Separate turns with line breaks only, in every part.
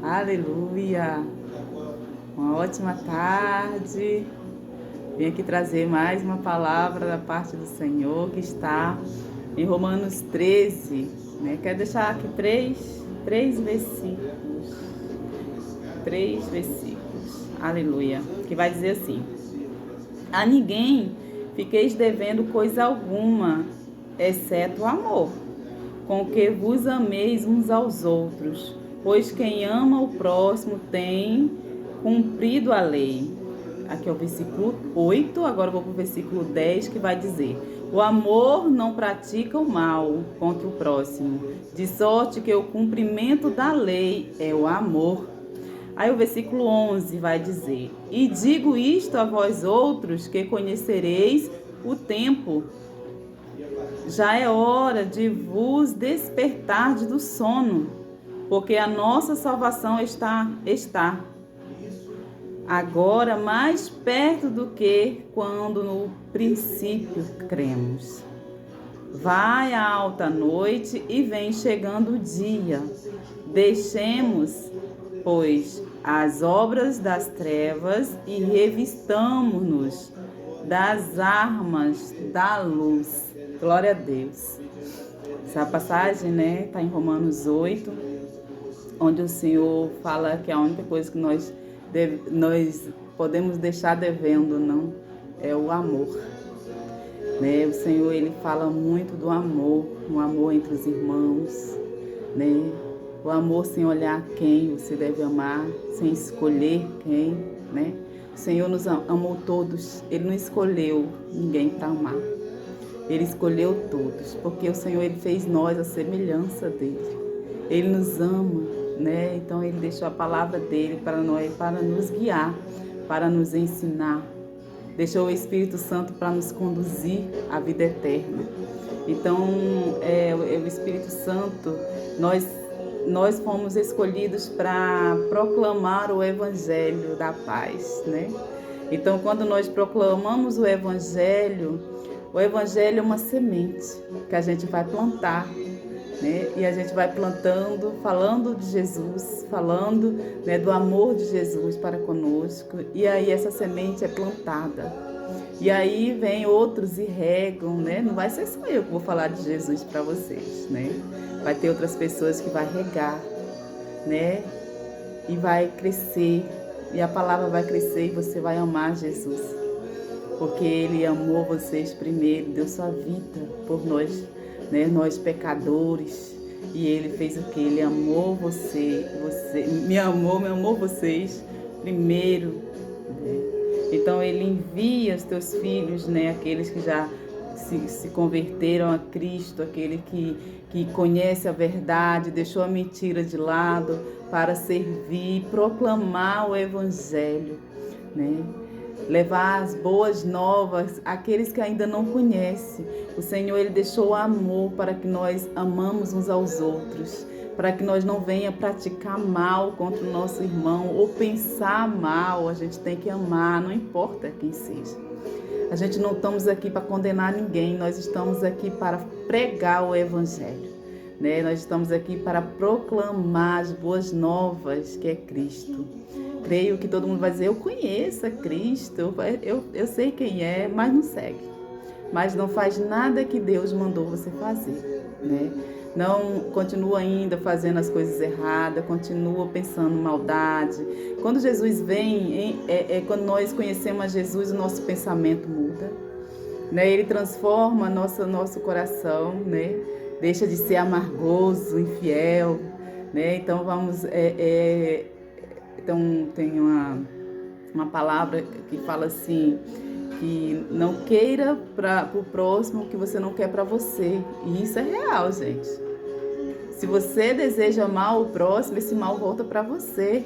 Aleluia! Uma ótima tarde. Vim aqui trazer mais uma palavra da parte do Senhor que está em Romanos 13. Quero deixar aqui três versículos. Três versículos. Aleluia! Que vai dizer assim: a ninguém fiqueis devendo coisa alguma, exceto o amor, com que vos ameis uns aos outros, pois quem ama o próximo tem cumprido a lei. Aqui é o versículo 8, agora eu vou para o versículo 10, que vai dizer: o amor não pratica o mal contra o próximo, de sorte que o cumprimento da lei é o amor. Aí o versículo 11 vai dizer: e digo isto a vós outros, que conhecereis o tempo. Já é hora de vos despertardes do sono, porque a nossa salvação está agora mais perto do que quando no princípio cremos. Vai a alta noite e vem chegando o dia. Deixemos, pois, as obras das trevas e revistamo-nos das armas da luz. Glória a Deus. Essa passagem, está em Romanos 8, onde o Senhor fala que a única coisa que nós podemos deixar devendo, não, é o amor. O Senhor, Ele fala muito do amor, o amor entre os irmãos, o amor sem olhar quem você deve amar, sem escolher quem, O Senhor nos amou todos, Ele não escolheu ninguém para amar. Ele escolheu todos, porque o Senhor, Ele fez nós a semelhança dEle. Ele nos ama, Então Ele deixou a palavra dEle para nós, para nos guiar, para nos ensinar. Deixou o Espírito Santo para nos conduzir à vida eterna. Então, o Espírito Santo, nós fomos escolhidos para proclamar o Evangelho da paz, Então, quando nós proclamamos o Evangelho é uma semente que a gente vai plantar, E a gente vai plantando, falando de Jesus, falando, do amor de Jesus para conosco. E aí essa semente é plantada. E aí vem outros e regam, Não vai ser só eu que vou falar de Jesus para vocês, Vai ter outras pessoas que vai regar, E vai crescer. E a palavra vai crescer e você vai amar Jesus. Porque Ele amou vocês primeiro, deu sua vida por nós, nós pecadores. E Ele fez o que? Ele amou você me amou vocês primeiro. Então Ele envia os teus filhos, aqueles que já se converteram a Cristo, aquele que conhece a verdade, deixou a mentira de lado para servir, proclamar o Evangelho, Levar as boas novas àqueles que ainda não conhecem. O Senhor, Ele deixou o amor para que nós amamos uns aos outros, para que nós não venha praticar mal contra o nosso irmão ou pensar mal. A gente tem que amar, não importa quem seja. A gente não estamos aqui para condenar ninguém, nós estamos aqui para pregar o Evangelho, Nós estamos aqui para proclamar as boas novas, que é Cristo. Creio que todo mundo vai dizer: eu conheço a Cristo, eu sei quem é, mas não segue. Mas não faz nada que Deus mandou você fazer, Não continua ainda fazendo as coisas erradas, continua pensando maldade. Quando Jesus vem, quando nós conhecemos a Jesus, o nosso pensamento muda, Ele transforma nosso coração, Deixa de ser amargoso, infiel, Então vamos... Então tem uma palavra que fala assim, que não queira para o próximo o que você não quer para você. E isso é real, gente. Se você deseja mal o próximo, esse mal volta para você,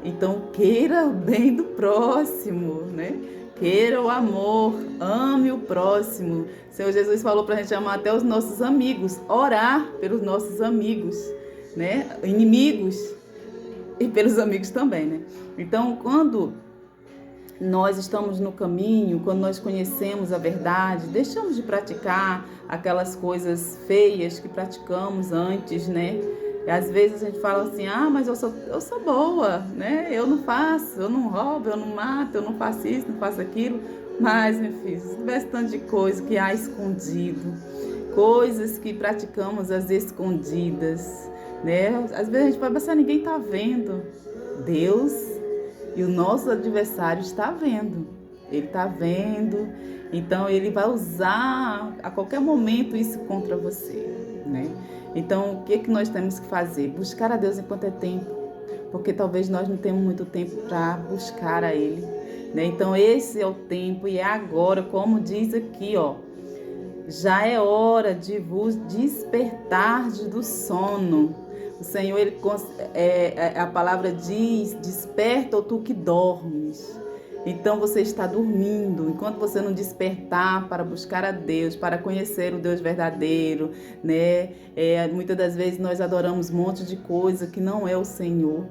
Então queira o bem do próximo, Queira o amor, ame o próximo. O Senhor Jesus falou para a gente amar até os nossos amigos, orar pelos nossos amigos, Inimigos. E pelos amigos também, Então, quando nós estamos no caminho, quando nós conhecemos a verdade, deixamos de praticar aquelas coisas feias que praticamos antes, E às vezes a gente fala assim, mas eu sou boa, né? Eu não faço, eu não roubo, eu não mato, eu não faço isso, não faço aquilo. Mas, meu filho, se tivesse tanto de coisa que há escondido, coisas que praticamos às escondidas, né? Às vezes a gente vai pensar, ninguém tá vendo. Deus e o nosso adversário está vendo. Ele está vendo, então ele vai usar a qualquer momento isso contra você, né? Então, o que nós temos que fazer? Buscar a Deus enquanto é tempo, porque talvez nós não tenhamos muito tempo para buscar a Ele, né? Então, esse é o tempo e é agora, como diz aqui, ó. Já é hora de vos despertar do sono. O Senhor, a palavra diz, desperta ou tu que dormes. Então você está dormindo, enquanto você não despertar para buscar a Deus, para conhecer o Deus verdadeiro, né? Muitas das vezes nós adoramos um monte de coisa que não é o Senhor,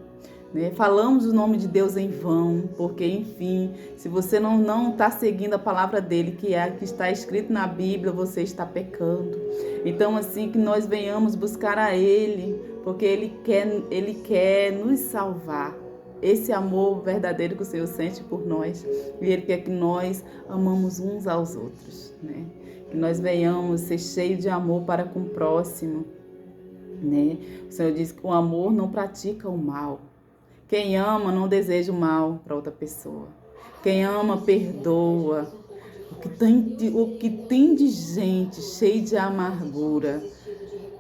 né? Falamos o nome de Deus em vão, porque, enfim, se você não está seguindo a palavra dele, que está escrito na Bíblia, você está pecando. Então, assim, que nós venhamos buscar a Ele, porque Ele quer nos salvar. Esse amor verdadeiro que o Senhor sente por nós, e Ele quer que nós amamos uns aos outros, né? Que nós venhamos ser cheios de amor para com o próximo, né? O Senhor diz que o amor não pratica o mal. Quem ama não deseja o mal para outra pessoa. Quem ama perdoa. O que tem de gente cheia de amargura.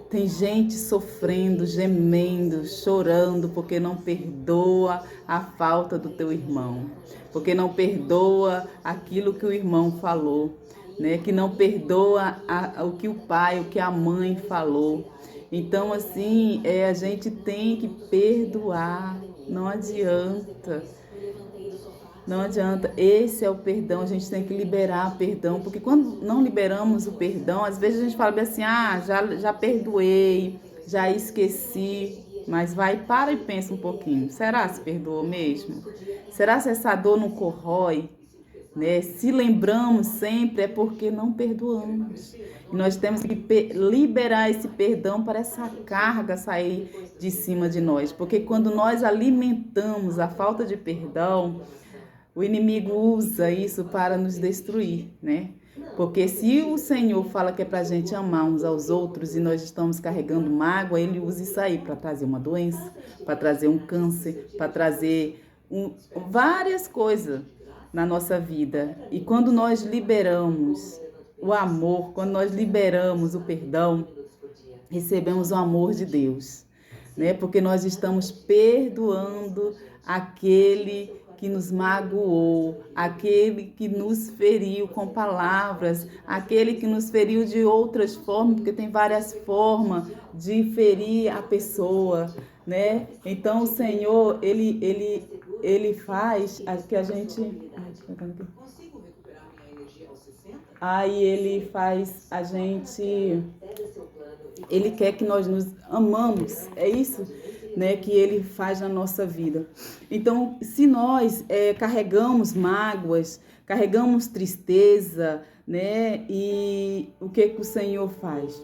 Tem gente sofrendo, gemendo, chorando porque não perdoa a falta do teu irmão. Porque não perdoa aquilo que o irmão falou, né? Que não perdoa o que o pai, o que a mãe falou. Então, assim, a gente tem que perdoar. Não adianta. Não adianta. Esse é o perdão. A gente tem que liberar perdão. Porque quando não liberamos o perdão, às vezes a gente fala bem assim, já perdoei, já esqueci. Mas para e pensa um pouquinho. Será se perdoou mesmo? Será se essa dor não corrói? Né? Se lembramos sempre é porque não perdoamos. E nós temos que liberar esse perdão para essa carga sair de cima de nós. Porque quando nós alimentamos a falta de perdão, o inimigo usa isso para nos destruir, né? Porque se o Senhor fala que é para a gente amar uns aos outros e nós estamos carregando mágoa, Ele usa isso aí para trazer uma doença, para trazer um câncer, para trazer várias coisas na nossa vida. E quando nós liberamos o amor, quando nós liberamos o perdão, recebemos o amor de Deus, né? Porque nós estamos perdoando aquele que nos magoou, aquele que nos feriu com palavras, aquele que nos feriu de outras formas, porque tem várias formas de ferir a pessoa, né? Então o Senhor, ele faz que a gente... Aí ele faz a gente... Ele quer que nós nos amamos, é isso, né, que Ele faz na nossa vida. Então, se nós carregamos mágoas, carregamos tristeza, né, e o que o Senhor faz?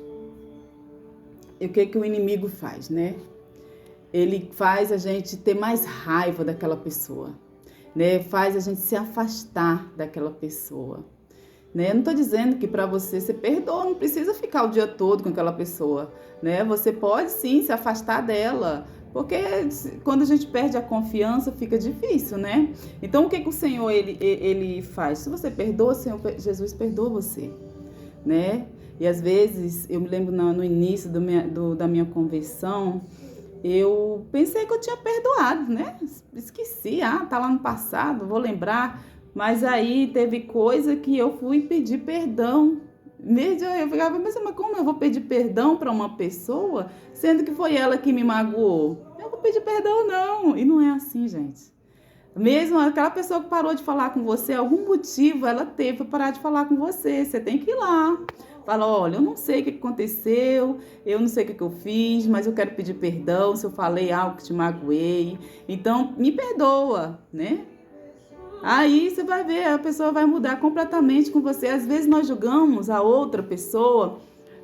E o que o inimigo faz, né? Ele faz a gente ter mais raiva daquela pessoa, né? Faz a gente se afastar daquela pessoa. Né? Não estou dizendo que para você perdoa, não precisa ficar o dia todo com aquela pessoa, né? Você pode sim se afastar dela, porque quando a gente perde a confiança fica difícil, né? Então o que o Senhor ele faz? Se você perdoa, Senhor Jesus perdoa você, né? E às vezes, eu me lembro no início da minha conversão, eu pensei que eu tinha perdoado, né? Esqueci, tá lá no passado, vou lembrar. Mas aí teve coisa que eu fui pedir perdão. Eu ficava, mas como eu vou pedir perdão para uma pessoa, sendo que foi ela que me magoou? Eu vou pedir perdão não. E não é assim, gente. Mesmo aquela pessoa que parou de falar com você, algum motivo ela teve para parar de falar com você. Você tem que ir lá. Fala, olha, eu não sei o que aconteceu, eu não sei o que eu fiz, mas eu quero pedir perdão se eu falei algo que te magoei. Então, me perdoa, né? Aí você vai ver, a pessoa vai mudar completamente com você. Às vezes nós julgamos a outra pessoa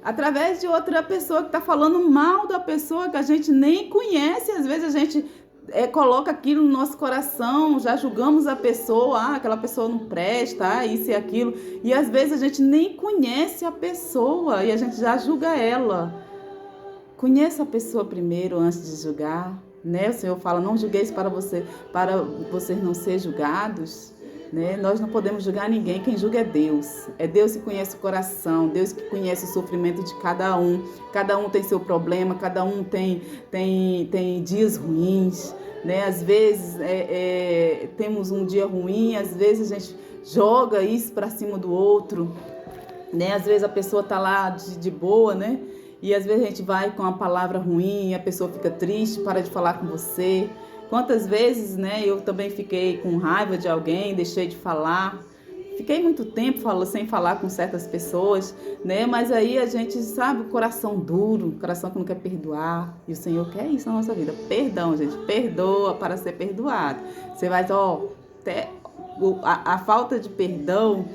através de outra pessoa que está falando mal da pessoa que a gente nem conhece. Às vezes a gente coloca aquilo no nosso coração, já julgamos a pessoa, aquela pessoa não presta, isso e aquilo. E às vezes a gente nem conhece a pessoa e a gente já julga ela. Conheça a pessoa primeiro antes de julgar, né? O Senhor fala, não julgueis para vocês não serem julgados. Né? Nós não podemos julgar ninguém, quem julga é Deus. É Deus que conhece o coração, Deus que conhece o sofrimento de cada um. Cada um tem seu problema, cada um tem dias ruins. Né? Às vezes temos um dia ruim, às vezes a gente joga isso para cima do outro. Né? Às vezes a pessoa está lá de boa, né? E às vezes a gente vai com uma palavra ruim e a pessoa fica triste, para de falar com você. Quantas vezes, né, eu também fiquei com raiva de alguém, deixei de falar. Fiquei muito tempo sem falar com certas pessoas, né? Mas aí a gente sabe, o coração duro, o coração que não quer perdoar. E o Senhor quer isso na nossa vida. Perdão, gente. Perdoa para ser perdoado. Você vai, a falta de perdão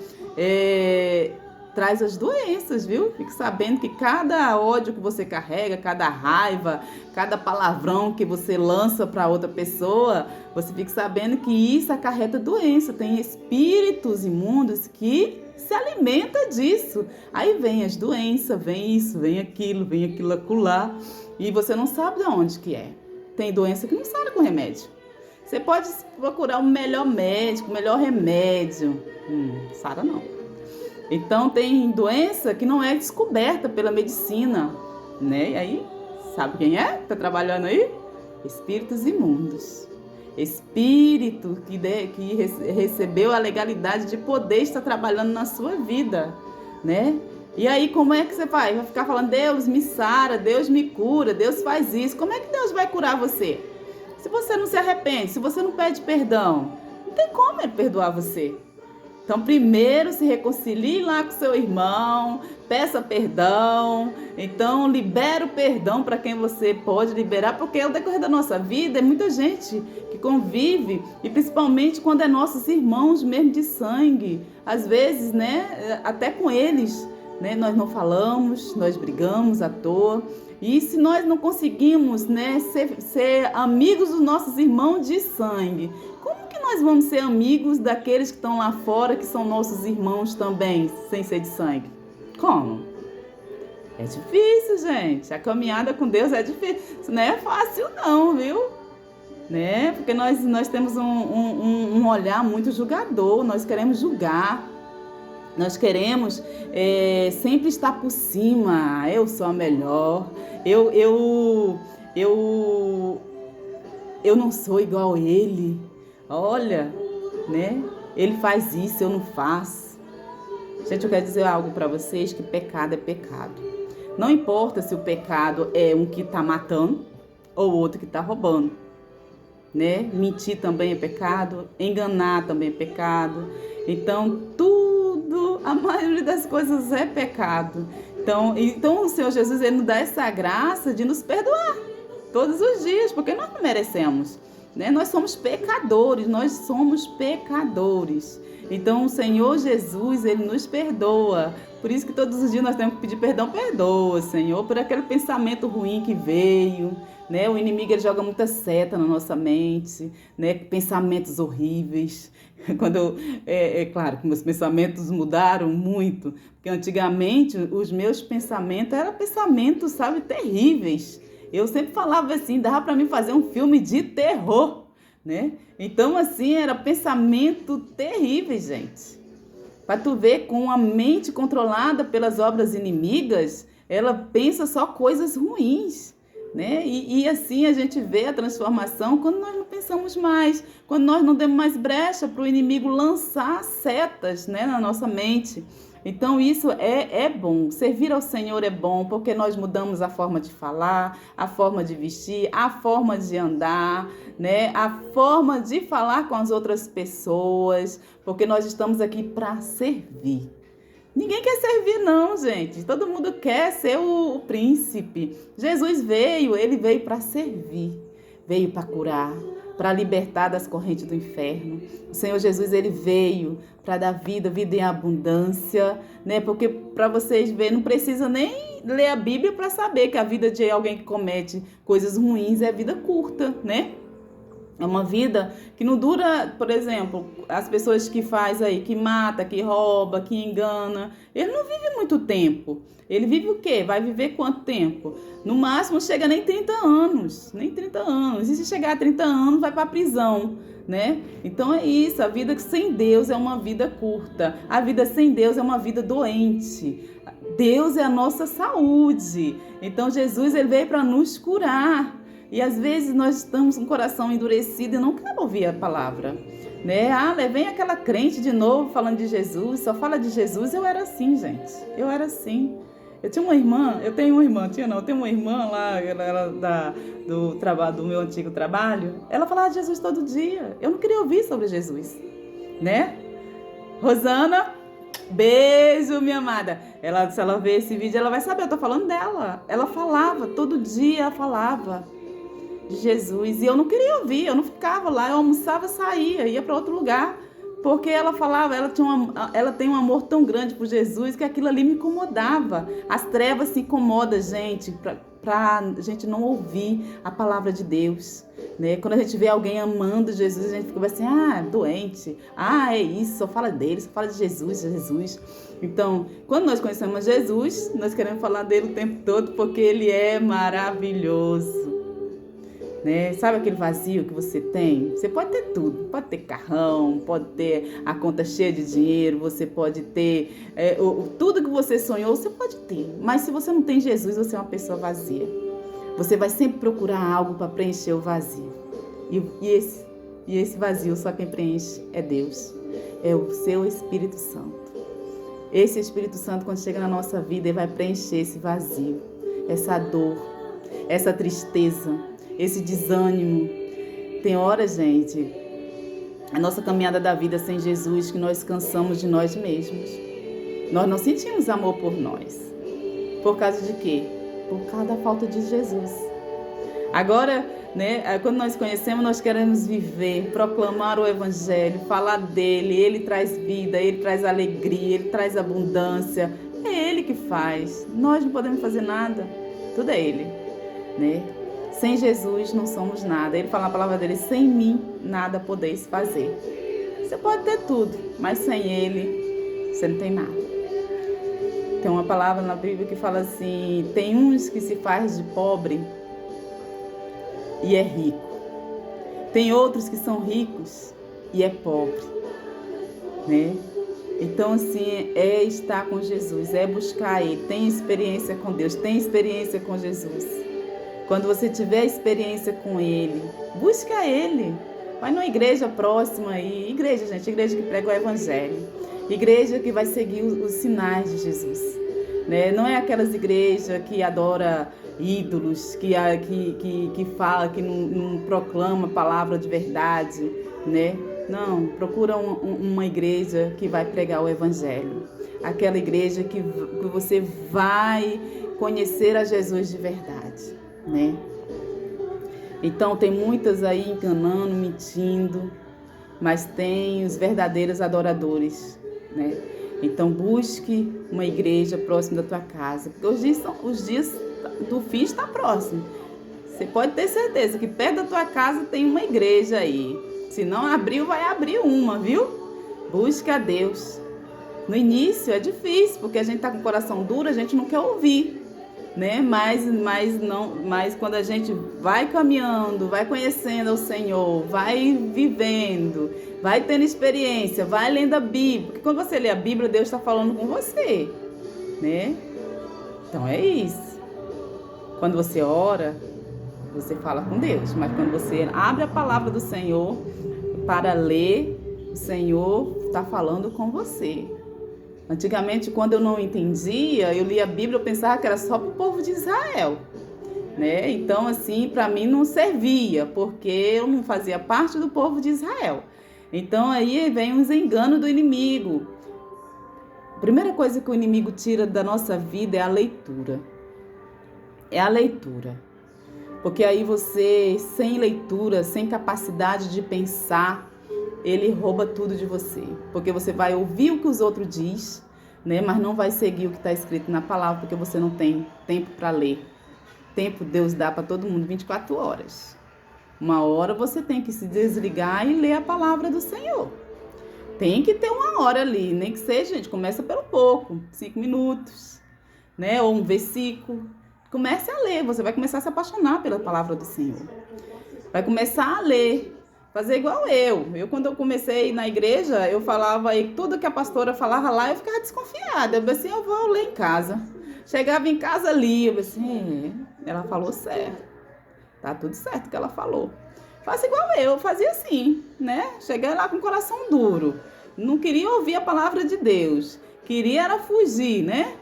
traz as doenças, viu? Fique sabendo que cada ódio que você carrega, cada raiva, cada palavrão que você lança para outra pessoa, você fique sabendo que isso acarreta doença. Tem espíritos imundos que se alimentam disso. Aí vem as doenças, vem isso, vem aquilo acolá. E você não sabe de onde que é. Tem doença que não sara com remédio. Você pode procurar o melhor médico, o melhor remédio. Sara não. Então tem doença que não é descoberta pela medicina, né? E aí, sabe quem é que está trabalhando aí? Espíritos imundos. Espírito que recebeu a legalidade de poder estar trabalhando na sua vida, né? E aí, como é que você vai? Vai ficar falando, Deus me sara, Deus me cura, Deus faz isso. Como é que Deus vai curar você? Se você não se arrepende, se você não pede perdão, não tem como ele perdoar você. Então, primeiro se reconcilie lá com seu irmão, peça perdão. Então, libera o perdão para quem você pode liberar, porque ao decorrer da nossa vida é muita gente que convive, e principalmente quando é nossos irmãos mesmo de sangue. Às vezes, né, até com eles, né, nós não falamos, nós brigamos à toa. E se nós não conseguimos, né, ser amigos dos nossos irmãos de sangue, como que nós vamos ser amigos daqueles que estão lá fora, que são nossos irmãos também, sem ser de sangue? Como? É difícil, gente. A caminhada com Deus é difícil. Isso não é fácil não, viu? Né? Porque nós temos um olhar muito julgador, nós queremos julgar. Nós queremos sempre estar por cima. Eu sou a melhor. Eu não sou igual a ele. Olha, né? Ele faz isso, eu não faço. Gente, eu quero dizer algo para vocês, que pecado é pecado. Não importa se o pecado é um que está matando ou outro que está roubando. Né? Mentir também é pecado, enganar também é pecado. Então, a maioria das coisas é pecado. Então o Senhor Jesus, ele nos dá essa graça de nos perdoar todos os dias, porque nós não merecemos, né? Nós somos pecadores. Então o Senhor Jesus, ele nos perdoa. Por isso que todos os dias nós temos que pedir perdão. Perdoa, Senhor, por aquele pensamento ruim que veio, né? O inimigo, ele joga muita seta na nossa mente, né? Pensamentos horríveis. Claro que meus pensamentos mudaram muito, porque antigamente os meus pensamentos eram pensamentos, sabe, terríveis. Eu sempre falava assim, dava para mim fazer um filme de terror, né? Então, assim, era pensamento terrível, gente. Para tu ver, com a mente controlada pelas obras inimigas, ela pensa só coisas ruins, né? E assim a gente vê a transformação quando nós não pensamos mais, quando nós não demos mais brecha para o inimigo lançar setas, né, na nossa mente. Então isso é bom. Servir ao Senhor é bom, porque nós mudamos a forma de falar, a forma de vestir, a forma de andar, né? A forma de falar com as outras pessoas, porque nós estamos aqui para servir. Ninguém quer servir não, gente. Todo mundo quer ser o príncipe. Jesus veio, ele veio para servir, veio para curar, para libertar das correntes do inferno. O Senhor Jesus, ele veio para dar vida, vida em abundância, né? Porque para vocês verem, não precisa nem ler a Bíblia para saber que a vida de alguém que comete coisas ruins é vida curta, né? É uma vida que não dura, por exemplo, as pessoas que faz aí, que mata, que rouba, que engana, ele não vive muito tempo. Ele vive o quê? Vai viver quanto tempo? No máximo chega nem 30 anos, nem 30 anos. E se chegar a 30 anos, vai para a prisão, né? Então é isso, a vida sem Deus é uma vida curta. A vida sem Deus é uma vida doente. Deus é a nossa saúde. Então Jesus, ele veio para nos curar. E às vezes nós estamos com o coração endurecido e não queremos ouvir a palavra, né? Vem aquela crente de novo falando de Jesus, só fala de Jesus. Eu era assim, gente. Eu era assim. Eu tenho uma irmã lá, ela era do meu antigo trabalho. Ela falava de Jesus todo dia. Eu não queria ouvir sobre Jesus, né? Rosana, beijo, minha amada. Se ela ver esse vídeo, ela vai saber, eu tô falando dela. Ela falava, todo dia ela falava de Jesus, e eu não queria ouvir, eu não ficava lá, eu almoçava, saía, ia para outro lugar, porque ela falava, ela tem um amor tão grande por Jesus que aquilo ali me incomodava. As trevas se incomodam, gente, para a gente não ouvir a palavra de Deus, né? Quando a gente vê alguém amando Jesus, a gente fica assim, doente, é isso, só fala dele, só fala de Jesus. Então, quando nós conhecemos Jesus, nós queremos falar dele o tempo todo, porque ele é maravilhoso. Né? Sabe aquele vazio que você tem? Você pode ter tudo, pode ter carrão, pode ter a conta cheia de dinheiro, você pode ter tudo que você sonhou, você pode ter. Mas se você não tem Jesus, você é uma pessoa vazia. Você vai sempre procurar algo para preencher o vazio. E esse vazio só quem preenche é Deus, é o seu Espírito Santo. Esse Espírito Santo, quando chega na nossa vida, ele vai preencher esse vazio, essa dor, essa tristeza, esse desânimo. Tem horas, gente, a nossa caminhada da vida sem Jesus, que nós cansamos de nós mesmos. Nós não sentimos amor por nós. Por causa de quê? Por causa da falta de Jesus. Agora, né, quando nós conhecemos, nós queremos viver, proclamar o Evangelho, falar dele. Ele traz vida, ele traz alegria, ele traz abundância. É ele que faz. Nós não podemos fazer nada. Tudo é ele, né? Sem Jesus não somos nada. Ele fala na palavra dele, sem mim nada podeis fazer. Você pode ter tudo, mas sem ele você não tem nada. Tem uma palavra na Bíblia que fala assim, tem uns que se faz de pobre e é rico. Tem outros que são ricos e é pobre, né? Então, assim, é estar com Jesus, é buscar ele, tem experiência com Deus, tem experiência com Jesus. Quando você tiver experiência com ele, busca ele. Vai numa igreja próxima aí. Igreja, gente, igreja que prega o Evangelho. Igreja que vai seguir os sinais de Jesus, né? Não é aquelas igrejas que adora ídolos, que fala, que não proclama a palavra de verdade, né? Não, procura uma igreja que vai pregar o Evangelho. Aquela igreja que você vai conhecer a Jesus de verdade, né? Então tem muitas aí enganando, mentindo, mas tem os verdadeiros adoradores, né? Então busque uma igreja próxima da tua casa, porque os dias do fim está próximo. Você pode ter certeza que perto da tua casa tem uma igreja aí. Se não abriu, vai abrir uma, viu? Busque a Deus. No início é difícil, porque a gente está com o coração duro, a gente não quer ouvir, né? Mas quando a gente vai caminhando, vai conhecendo o Senhor, vai vivendo, vai tendo experiência, vai lendo a Bíblia, porque quando você lê a Bíblia, Deus está falando com você, né? Então é isso. Quando você ora, você fala com Deus, mas quando você abre a palavra do Senhor para ler, o Senhor está falando com você. Antigamente, quando eu não entendia, eu lia a Bíblia, eu pensava que era só para o povo de Israel, né? Então, assim, para mim não servia, porque eu não fazia parte do povo de Israel. Então, aí vem os enganos do inimigo. A primeira coisa que o inimigo tira da nossa vida é a leitura. É a leitura. Porque aí você, sem leitura, sem capacidade de pensar, ele rouba tudo de você. Porque você vai ouvir o que os outros dizem, né? Mas não vai seguir o que está escrito na palavra, porque você não tem tempo para ler. Tempo Deus dá para todo mundo 24 horas. Uma hora você tem que se desligar e ler a palavra do Senhor. Tem que ter uma hora ali, nem que seja, gente, começa pelo pouco, 5 minutos, né? Ou um versículo. Comece a ler, você vai começar a se apaixonar pela palavra do Senhor. Vai começar a ler, fazer igual eu. Quando eu comecei na igreja, eu falava aí, tudo que a pastora falava lá, eu ficava desconfiada. Eu pensei, eu vou ler em casa. Chegava em casa, lia, eu pensei, ela falou certo. Tá tudo certo que ela falou. Faça igual eu fazia assim, né? Cheguei lá com o coração duro. Não queria ouvir a palavra de Deus. Queria era fugir, né?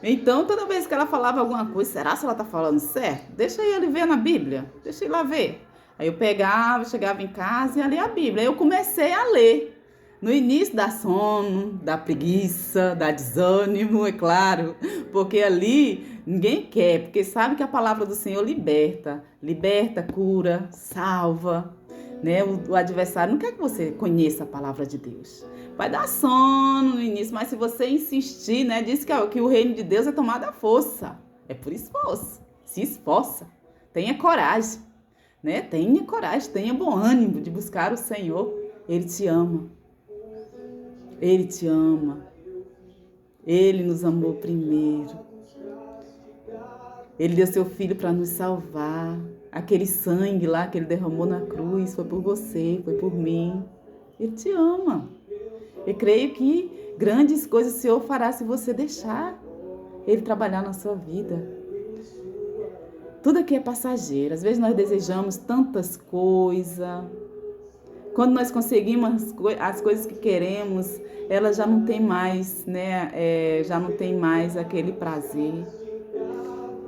Então, toda vez que ela falava alguma coisa, será que ela tá falando certo? Deixa ele ver na Bíblia. Deixa ele lá ver. Aí eu pegava, chegava em casa e ia ler a Bíblia. Aí eu comecei a ler. No início dá sono, dá preguiça, dá desânimo, é claro. Porque ali ninguém quer, porque sabe que a palavra do Senhor liberta. Liberta, cura, salva. Né? O adversário não quer que você conheça a palavra de Deus. Vai dar sono no início, mas se você insistir, né? Diz que o reino de Deus é tomado à força. É por esforço. Se esforça. Tenha coragem. Né? Tenha coragem, tenha bom ânimo de buscar o Senhor. Ele te ama. Ele te ama. Ele nos amou primeiro. Ele deu seu filho para nos salvar. Aquele sangue lá que ele derramou na cruz foi por você, foi por mim. Ele te ama. Eu creio que grandes coisas o Senhor fará se você deixar Ele trabalhar na sua vida. Tudo aqui é passageiro. Às vezes nós desejamos tantas coisas. Quando nós conseguimos as coisas que queremos, ela já não tem mais, né? Já não tem mais aquele prazer.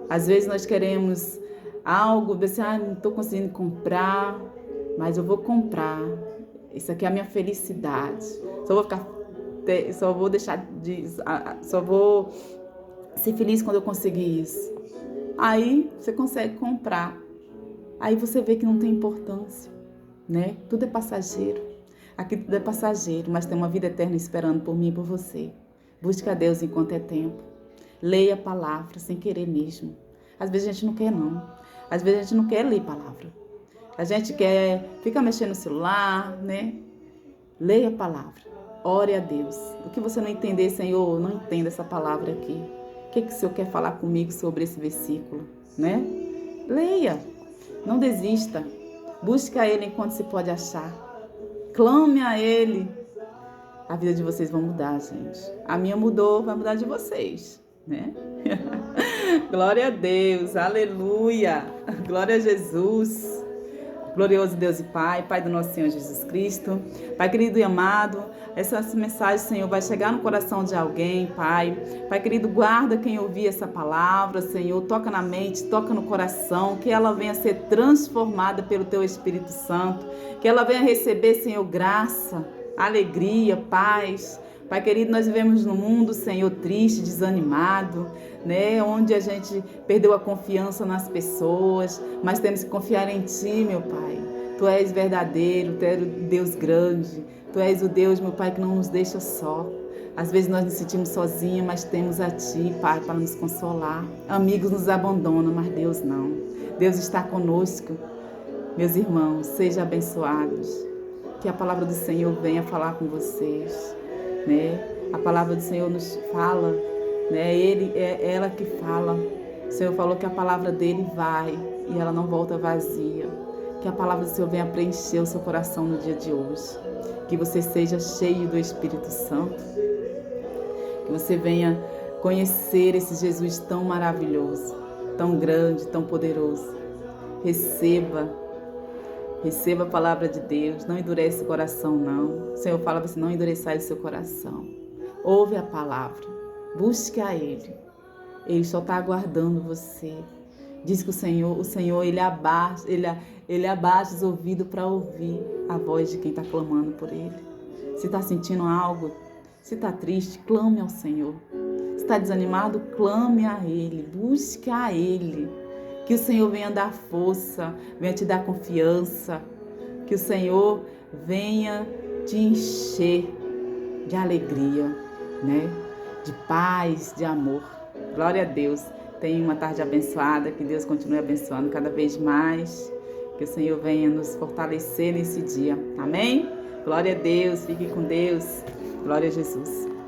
Às vezes nós queremos algo, assim, não estou conseguindo comprar, mas eu vou comprar. Isso aqui é a minha felicidade. Só vou ser feliz quando eu conseguir isso. Aí você consegue comprar. Aí você vê que não tem importância, né? Tudo é passageiro. Aqui tudo é passageiro, mas tem uma vida eterna esperando por mim e por você. Busque a Deus enquanto é tempo. Leia a palavra sem querer mesmo. Às vezes a gente não quer, não. Às vezes a gente não quer ler palavra. A gente fica mexendo no celular, né? Leia a palavra. Ore a Deus. O que você não entender, Senhor, não entenda essa palavra aqui. O que o Senhor quer falar comigo sobre esse versículo, né? Leia. Não desista. Busque a Ele enquanto se pode achar. Clame a Ele. A vida de vocês vai mudar, gente. A minha mudou, vai mudar de vocês, né? Glória a Deus, aleluia. Glória a Jesus. Glorioso Deus e Pai, Pai do nosso Senhor Jesus Cristo. Pai querido e amado, essa mensagem, Senhor, vai chegar no coração de alguém, Pai. Pai querido, guarda quem ouvir essa palavra, Senhor. Toca na mente, toca no coração, que ela venha ser transformada pelo Teu Espírito Santo. Que ela venha receber, Senhor, graça, alegria, paz. Pai querido, nós vivemos num mundo, Senhor, triste, desanimado, né? Onde a gente perdeu a confiança nas pessoas, mas temos que confiar em Ti, meu Pai. Tu és verdadeiro, Tu és o Deus grande, Tu és o Deus, meu Pai, que não nos deixa só. Às vezes nós nos sentimos sozinhos, mas temos a Ti, Pai, para nos consolar. Amigos nos abandonam, mas Deus não. Deus está conosco. Meus irmãos, sejam abençoados. Que a palavra do Senhor venha falar com vocês. Né? A palavra do Senhor nos fala, né? É ela que fala. O Senhor falou que a palavra dele vai e ela não volta vazia. Que a palavra do Senhor venha preencher o seu coração no dia de hoje. Que você seja cheio do Espírito Santo. Que você venha conhecer esse Jesus tão maravilhoso, tão grande, tão poderoso. Receba a palavra de Deus, não endurece o coração, não. O Senhor fala assim, não endureçai o seu coração. Ouve a palavra, busque a Ele. Ele só está aguardando você. Diz que o Senhor, Ele abaixa os ouvidos para ouvir a voz de quem está clamando por Ele. Se está sentindo algo, se está triste, clame ao Senhor. Se está desanimado, clame a Ele, busque a Ele. Que o Senhor venha dar força, venha te dar confiança. Que o Senhor venha te encher de alegria, né? De paz, de amor. Glória a Deus. Tenha uma tarde abençoada. Que Deus continue abençoando cada vez mais. Que o Senhor venha nos fortalecer nesse dia. Amém? Glória a Deus. Fique com Deus. Glória a Jesus.